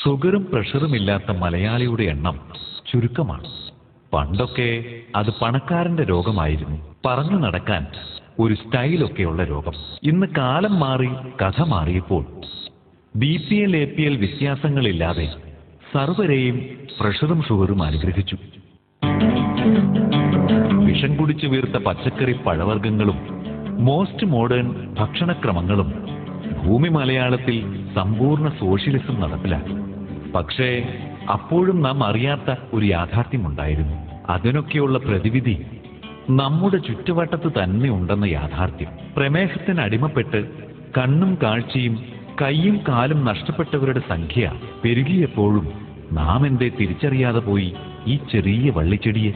ഷുഗറും പ്രഷറും ഇല്ലാത്ത മലയാളിയുടെ എണ്ണം ചുരുക്കമാണ്. പണ്ടൊക്കെ അത് പണക്കാരന്റെ രോഗമായിരുന്നു, പറഞ്ഞു നടക്കാൻ ഒരു സ്റ്റൈലൊക്കെയുള്ള രോഗം. ഇന്ന് കാലം മാറി, കഥ മാറിയപ്പോൾ BPL APL വ്യത്യാസങ്ങളില്ലാതെ സർവരെയും പ്രഷറും ഷുഗറും അനുഗ്രഹിച്ചു. വിഷം കുടിച്ചു വീർത്ത പച്ചക്കറി പഴവർഗ്ഗങ്ങളും മോസ്റ്റ് മോഡേൺ ഭക്ഷണക്രമങ്ങളും ഭൂമി മലയാളത്തിൽ സമ്പൂർണ്ണ സോഷ്യലിസം നടപ്പിലാക്കി. പക്ഷേ അപ്പോഴും നാം അറിയാത്ത ഒരു യാഥാർത്ഥ്യമുണ്ടായിരുന്നു. അതിനൊക്കെയുള്ള പ്രതിവിധി നമ്മുടെ ചുറ്റുവട്ടത്ത് തന്നെ ഉണ്ടെന്ന യാഥാർത്ഥ്യം. പ്രമേഹത്തിന് അടിമപ്പെട്ട് കണ്ണും കാഴ്ചയും കൈയും കാലും നഷ്ടപ്പെട്ടവരുടെ സംഖ്യ പെരുകിയപ്പോഴും നാം എന്തേ തിരിച്ചറിയാതെ പോയി ഈ ചെറിയ വള്ളിച്ചെടിയെ?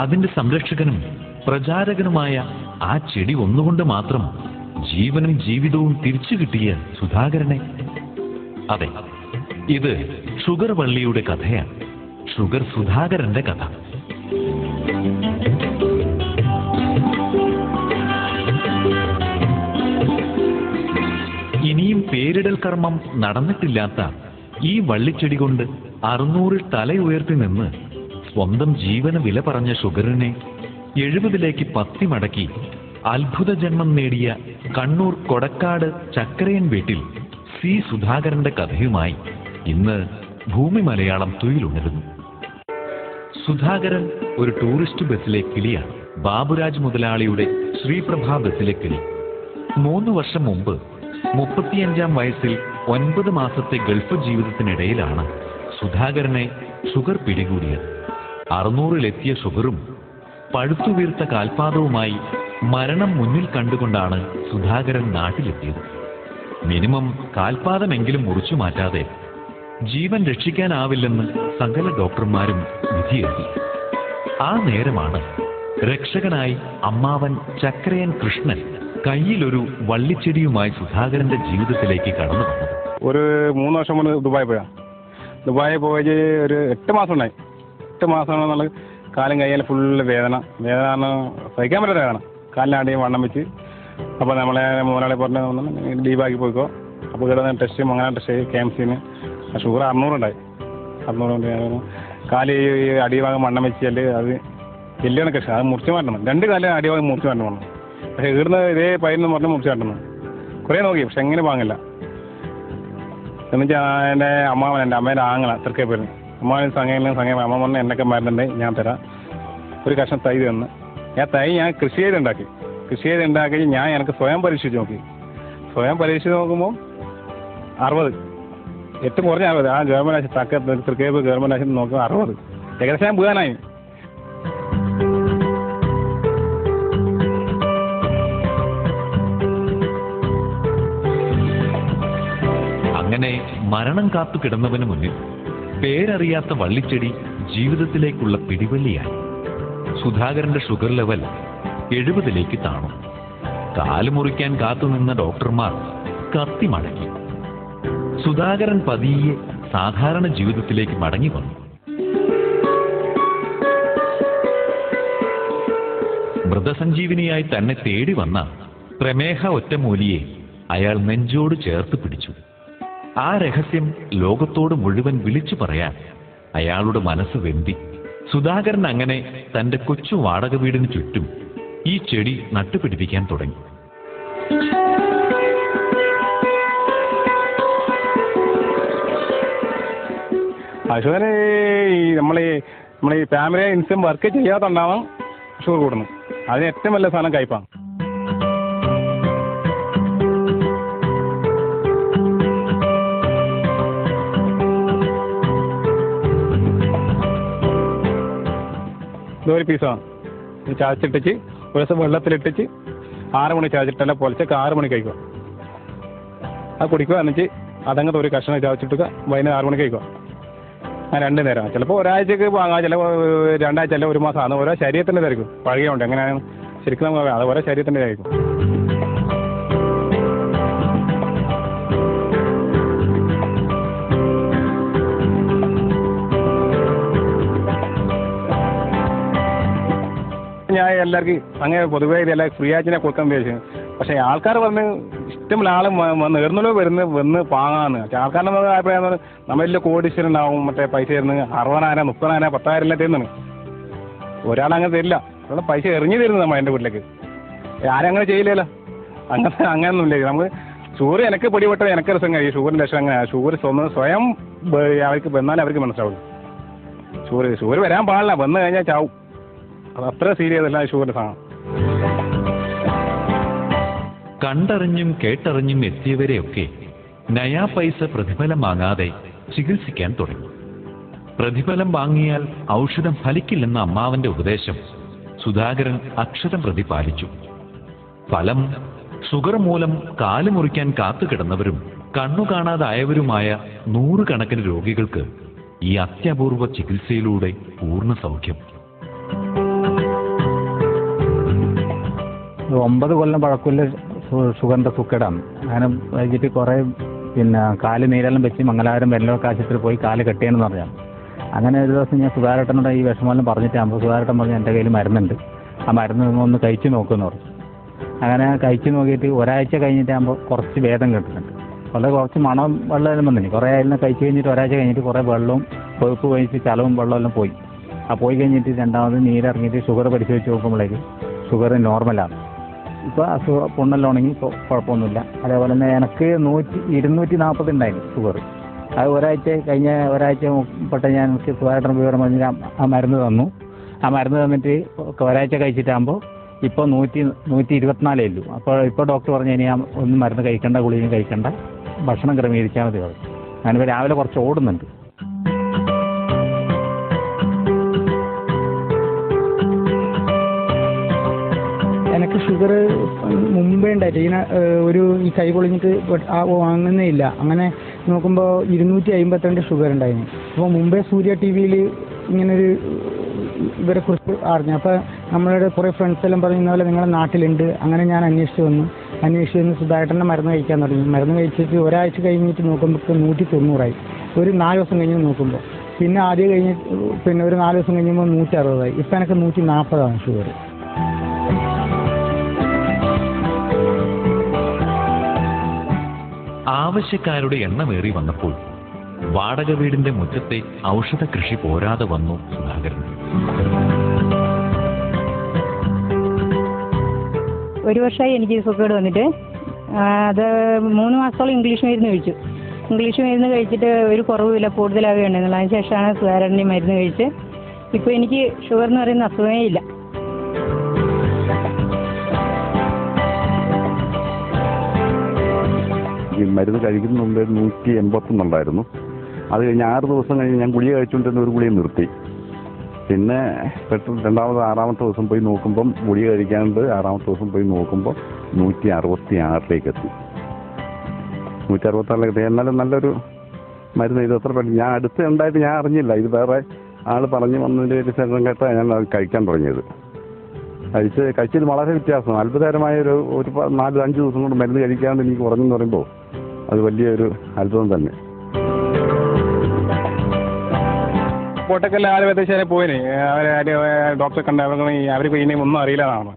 അതിന്റെ സംരക്ഷകനും പ്രചാരകനുമായ ആ ചെടി ഒന്നുകൊണ്ട് മാത്രം ജീവനും ജീവിതവും തിരിച്ചു കിട്ടിയ സുധാകരനെ. അതെ, ഇത് ഷുഗർ വള്ളിയുടെ കഥയാണ്, ഷുഗർ സുധാകരന്റെ കഥ. ഇനിയും പേരിടൽ കർമ്മം നടന്നിട്ടില്ലാത്ത ഈ വള്ളിച്ചെടി കൊണ്ട് 600 തല ഉയർത്തി നിന്ന് സ്വന്തം ജീവന് വില പറഞ്ഞ ഷുഗറിനെ 70ലേക്ക് പത്തി മടക്കി അത്ഭുത ജന്മം നേടിയ കണ്ണൂർ കൊടക്കാട് ചക്കരയൻ വീട്ടിൽ C. സുധാകരന്റെ കഥയുമായി ഇന്ന് ഭൂമി മലയാളം തുയിലുണരുന്നു. സുധാകരൻ ഒരു ടൂറിസ്റ്റ് ബസ്സിലെ കിളിയാണ്. ബാബുരാജ് മുതലാളിയുടെ ശ്രീപ്രഭ ബസ്സിലെ കിളി. 3 വർഷം മുമ്പ് 35-ാം വയസ്സിൽ 9 മാസത്തെ ഗൾഫ് ജീവിതത്തിനിടയിലാണ് സുധാകരനെ ഷുഗർ പിടികൂടിയത്. 600-ലെത്തിയ ഷുഗറും പഴുത്തുവീർത്ത കാൽപാദവുമായി മരണം മുന്നിൽ കണ്ടുകൊണ്ടാണ് സുധാകരൻ നാട്ടിലെത്തിയത്. മിനിമം കാൽപാദമെങ്കിലും മുറിച്ചു മാറ്റാതെ ജീവൻ രക്ഷിക്കാനാവില്ലെന്ന് സകല ഡോക്ടർമാരും വിധിയെഴുതി. ആ നേരമാണ് രക്ഷകനായി അമ്മാവൻ ചക്കരയൻ കൃഷ്ണൻ കയ്യിലൊരു വള്ളിച്ചെടിയുമായി സുധാകരന്റെ ജീവിതത്തിലേക്ക് കടന്നു വന്നത്. ഒരു 3 വർഷം മുന്നേ ദുബായി പോയി ഒരു 8 മാസം ഉണ്ടായി. 8 മാസം എന്നുള്ള കാലം കയ്യാൽ ഫുള്ള് വേദന സഹിക്കാൻ പറ്റാത്ത വേദന. കാലിനാടിയും വണ്ണം വെച്ച്. അപ്പോൾ നമ്മളെ മുതലാളി പറഞ്ഞ ലീവാക്കി പോയിക്കോ. അപ്പോൾ ഇവിടെ ടെസ്റ്റ് അങ്ങനെ ടെസ്റ്റ് ചെയ്ത് KMC-ന് ഷുഗർ 600 ഉണ്ടായി. 600 കാല് അടിഭാഗം വണ്ണം വെച്ചാൽ അത് എല്ലാണ് കൃഷി, അത് മുറിച്ച് മാറ്റണം. 2 കാലം അടിഭാഗം മുറിച്ച് മാറ്റണം. പക്ഷേ ഇവിടുന്ന് ഇതേ പൈരെന്ന് പറഞ്ഞ് മുറിച്ച് കാട്ടണം. കുറേ നോക്കി, പക്ഷെ എങ്ങനെ വാങ്ങില്ല. എന്നുവെച്ചാൽ എൻ്റെ അമ്മാവൻ, എൻ്റെ അമ്മേൻ്റെ ആങ്ങള തൃക്കേപ്പേര് അമ്മാവൻ സംഘം അമ്മ പറഞ്ഞ എന്നൊക്കെ മരുന്നുണ്ട് ഞാൻ തരാം. ഒരു കഷ്ണം തൈ തന്ന് ഞാൻ കൃഷി ചെയ്തുണ്ടാക്കി ഞാൻ എനിക്ക് സ്വയം പരീക്ഷിച്ച് നോക്കി. സ്വയം പരീക്ഷിച്ച് നോക്കുമ്പോൾ 60, ഏറ്റവും കുറഞ്ഞ 60. ആ ഗവൺമെൻറ് ആശുപത്രി തൃക്കേപ്പ് ഗവൺമെൻറ് ആശുപത്രി നോക്കുമ്പോൾ 60. ഏകദേശം ഞാൻ പോകാനായി. അങ്ങനെ മരണം കാത്തു കിടന്നവന് മുന്നിൽ പേരറിയാത്ത വള്ളിച്ചെടി ജീവിതത്തിലേക്കുള്ള പിടിവള്ളിയായി. സുധാകരന്റെ ഷുഗർ ലെവൽ 70ലേക്ക് താണു. കാല് മുറിക്കാൻ കാത്തുനിന്ന ഡോക്ടർമാർ കത്തി മടക്കി. സുധാകരൻ പതിയെ സാധാരണ ജീവിതത്തിലേക്ക് മടങ്ങി വന്നു. മൃതസഞ്ജീവിനിയായി തന്നെ തേടി വന്ന പ്രമേഹ ഒറ്റമൂലിയെ അയാൾ നെഞ്ചോട് ചേർത്ത് പിടിച്ചു. ആ രഹസ്യം ലോകത്തോട് മുഴുവൻ വിളിച്ചു പറയാൻ അയാളുടെ മനസ്സ് വെന്തി. സുധാകരൻ അങ്ങനെ തന്റെ കൊച്ചു വാടക വീടിന് ചുറ്റും ഈ ചെടി നട്ടുപിടിപ്പിക്കാൻ തുടങ്ങി. അശോകന് നമ്മളീ ഫാമിലി ഇൻസം വർക്ക് ചെയ്യാത്തുണ്ടാവാം ഷുഗർ കൂടുന്നു. അതിന് ഏറ്റവും വലിയ സാധനം കയ്പാണ്. ഇതൊരു പീസാണ്. ഇത് ചാച്ചിട്ടിച്ച് ഒരു ദിവസം വെള്ളത്തിലിട്ടിച്ച് 6 മണി ചാച്ചിട്ടല്ല പൊലച്ചൊക്കെ 6 മണിക്ക് കഴിക്കുക. അത് കുടിക്കുക. എന്നിട്ട് അതങ്ങനത്തെ ഒരു കഷ്ണം ചാച്ചിട്ടുക വൈകുന്നേരം 6 മണിക്ക് കഴിക്കുക. ആ 2 നേരം. ചിലപ്പോൾ ഒരാഴ്ചക്ക് വാങ്ങാം, ചിലപ്പോൾ 2 ആഴ്ച അല്ല 1 മാസം. അത് ഓരോ ശരീരത്തിൻ്റെ ഇതായിരിക്കും. പഴകിയുണ്ട് എങ്ങനെയാണ് ശരിക്കും നമുക്ക് അത് ഓരോ ശരീരത്തിൻ്റെ ഇതായിരിക്കും. ഞാൻ എല്ലാവർക്കും അങ്ങനെ പൊതുവേ ഇതെല്ലാം ഫ്രീ ആയിട്ട് ഞാൻ കൊടുക്കാൻ ഉദ്ദേശിച്ചു. പക്ഷേ ആൾക്കാർ പറഞ്ഞ് ഏറ്റവും ആൾ നേർന്നല്ലോ വന്ന് പാങ്ങാന്ന് ആൾക്കാരുടെ അഭിപ്രായം നമ്മളിൽ കോടീശ്വരനാവും മറ്റേ പൈസ തരുന്നത് 60,000 30,000 10,000 എല്ലാം തരുന്നതാണ്. ഒരാളങ്ങനെ തരില്ല, അവിടെ പൈസ എറിഞ്ഞു തരുന്നത് നമ്മൾ എൻ്റെ വീട്ടിലേക്ക്. ആരും അങ്ങനെ ചെയ്യില്ലല്ലോ, അങ്ങനെയൊന്നുമില്ല. നമുക്ക് ഷുഗർ എനിക്ക് പിടിപെട്ടത് എനിക്ക് രസം കഴിയും. ഷുഗറിൻ്റെ ലക്ഷണം അങ്ങനെ ഷുഗർ സ്വയം അവർക്ക് വന്നാലും അവർക്ക് മനസ്സിലാവും. ഷുഗർ വരാൻ പാടില്ല, വന്നു കഴിഞ്ഞാൽ ചാവും. അത് അത്ര സീരിയസ് അല്ല ഷുഗറിൻ്റെ സാധനം. കണ്ടറിഞ്ഞും കേട്ടറിഞ്ഞും എത്തിയവരെയൊക്കെ നയാ പൈസ പ്രതിഫലം വാങ്ങാതെ ചികിത്സിക്കാൻ തുടങ്ങി. പ്രതിഫലം വാങ്ങിയാൽ ഔഷധം ഫലിക്കില്ലെന്ന അമ്മാവന്റെ ഉപദേശം സുധാകരൻ അക്ഷരം പ്രതി പാലിച്ചു. ഫലം ഷുഗർ മൂലം കാല് മുറിക്കാൻ കാത്തുകിടന്നവരും കണ്ണു കാണാതായവരുമായ 100 കണക്കിന് രോഗികൾക്ക് ഈ അത്യപൂർവ ചികിത്സയിലൂടെ പൂർണ്ണ സൗഖ്യം. 9 കൊല്ലം പഴക്കമുള്ള ഷുഗറിൻ്റെ സുക്കേടാണ്. അങ്ങനെ വൈകിട്ട് കുറേ കാല് നീരെല്ലാം വെച്ച് മംഗലാപുരം വെല്ലൊക്കെ ആശുപത്രിയിൽ പോയി കാല് കെട്ടിയെന്ന് പറഞ്ഞാൽ. അങ്ങനെ ഒരു ദിവസം ഞാൻ സുധാകരേട്ടനോട് ഈ വിഷമെല്ലാം പറഞ്ഞിട്ടാകുമ്പോൾ സുധാകരേട്ടൻ പറഞ്ഞു എൻ്റെ കയ്യിൽ മരുന്നുണ്ട്, ആ മരുന്ന് ഒന്ന് കഴിച്ച് നോക്കുമെന്ന് പറഞ്ഞു. അങ്ങനെ കഴിച്ച് നോക്കിയിട്ട് ഒരാഴ്ച കഴിഞ്ഞിട്ടാകുമ്പോൾ കുറച്ച് ഭേദം കിട്ടുന്നുണ്ട്. കുറച്ച് മണം വെള്ളം വന്നിന്. കുറേ അതിനെ കഴിച്ച് കഴിഞ്ഞിട്ട് ഒരാഴ്ച കഴിഞ്ഞിട്ട് കുറേ വെള്ളവും കൊഴുപ്പ് കഴിച്ച് ചലവും വെള്ളമെല്ലാം പോയി. ആ പോയി കഴിഞ്ഞിട്ട് രണ്ടാമത് നീരിറങ്ങിയിട്ട് ഷുഗർ പരിശോധിച്ച് നോക്കുമ്പോഴേക്ക് ഷുഗർ നോർമലാണ്. ഇപ്പോൾ പുണ്ണെല്ലാം ഉണങ്ങി ഇപ്പോൾ കുഴപ്പമൊന്നുമില്ല. അതേപോലെ തന്നെ എനിക്ക് 240 ഉണ്ടായിരുന്നു ഷുഗർ. അത് കഴിഞ്ഞ ഒരാഴ്ച പെട്ട ഞാൻ എനിക്ക് സുഖമായിട്ട് വിവരം പറഞ്ഞ് ആ മരുന്ന് തന്നു. ആ മരുന്ന് തന്നിട്ട് ഒരാഴ്ച കഴിച്ചിട്ടാകുമ്പോൾ ഇപ്പോൾ 124 ഉള്ളൂ. ഇപ്പോൾ ഡോക്ടർ പറഞ്ഞു ഇനി ഒന്നും മരുന്ന് കഴിക്കേണ്ട, ഗുളികയും കഴിക്കേണ്ട, ഭക്ഷണം ക്രമീകരിച്ചാൽ മതി പറഞ്ഞു. ഞാനിപ്പോൾ രാവിലെ കുറച്ച് ഓടുന്നുണ്ട്. എനിക്ക് ഷുഗർ മുമ്പേ ഉണ്ടായിട്ട് ഈ കൈ പൊളിഞ്ഞിട്ട് വാങ്ങുന്നേ ഇല്ല. അങ്ങനെ നോക്കുമ്പോൾ 252 ഷുഗർ ഉണ്ടായിരുന്നു. അപ്പോൾ മുമ്പേ സൂര്യ TV-യിൽ ഇങ്ങനൊരു ഇവരെ കുറിച്ച് അറിഞ്ഞു. അപ്പോൾ നമ്മളുടെ കുറേ ഫ്രണ്ട്സ് എല്ലാം പറഞ്ഞു ഇന്നപോലെ നിങ്ങളുടെ നാട്ടിലുണ്ട്. അങ്ങനെ ഞാൻ അന്വേഷിച്ച് വന്നു സുധാകരൻ്റെ മരുന്ന് കഴിക്കാൻ തുടങ്ങി. മരുന്ന് കഴിച്ചിട്ട് ഒരാഴ്ച കഴിഞ്ഞിട്ട് നോക്കുമ്പോൾ 190 ഒരു 4 ദിവസം കഴിഞ്ഞ് നോക്കുമ്പോൾ പിന്നെ ആദ്യം കഴിഞ്ഞ് ഒരു 4 ദിവസം കഴിയുമ്പോൾ 160. ഇപ്പം എനിക്ക് 140 ഷുഗർ. ആവശ്യക്കാരുടെ എണ്ണമേറി വന്നപ്പോൾ വാടക വീടിന്റെ മുറ്റത്തെ ഔഷധ കൃഷി പോരാതെ വന്നു സുധാകരൻ. ഒരു വർഷമായി എനിക്ക് സുഖേട് വന്നിട്ട്. അത് 3 മാസത്തോളം ഇംഗ്ലീഷ് മരുന്ന് കഴിച്ചു. ഇംഗ്ലീഷ് മരുന്ന് കഴിച്ചിട്ട് ഒരു കുറവുമില്ല, കൂടുതലാവുകയുണ്ടായിരുന്നുള്ളൂ. അതിന് ശേഷമാണ് സുധാകരൻ്റെ മരുന്ന് കഴിച്ച് ഇപ്പോൾ എനിക്ക് ഷുഗർ എന്ന് പറയുന്ന അസുഖമേ ഇല്ല. മരുന്ന് കഴിക്കുന്ന മുമ്പ് 181 ഉണ്ടായിരുന്നു. അത് കഴിഞ്ഞ് 6 ദിവസം കഴിഞ്ഞ് ഞാൻ ഗുളിക കഴിച്ചുകൊണ്ടിരുന്ന ഒരു ഗുളിക നിർത്തി. പിന്നെ പെട്ടെന്ന് 6ാമത്തെ ദിവസം പോയി നോക്കുമ്പം ഗുളിക കഴിക്കാണ്ട് 6ാമത്തെ ദിവസം പോയി നോക്കുമ്പോൾ 166 എത്തി. 166 എത്തി. എന്നാലും നല്ലൊരു മരുന്ന്. ഇത് എത്ര പെട്ടെന്ന് ഞാൻ അടുത്ത് ഉണ്ടായിട്ട് ഞാൻ അറിഞ്ഞില്ല. ഇത് വേറെ ആൾ പറഞ്ഞു വന്നതിൻ്റെ ഒരു ശേഷം കേട്ടാണ് ഞാൻ അത് കഴിക്കാൻ തുടങ്ങിയത്. കഴിച്ചത് വളരെ വ്യത്യാസം. അത്ഭുതകരമായ ഒരു 4-5 ദിവസം കൊണ്ട് മരുന്ന് കഴിക്കാണ്ട് എനിക്ക് കുറഞ്ഞെന്ന് പറയുമ്പോൾ അത് വലിയൊരു അത്ഭുതം തന്നെ. കോട്ടക്കല്ല ആലുവത്തേശാനെ പോയിന്, ഡോക്ടറെ കണ്ട അവർക്ക് ഇനിയും ഒന്നും അറിയില്ലതാണ്.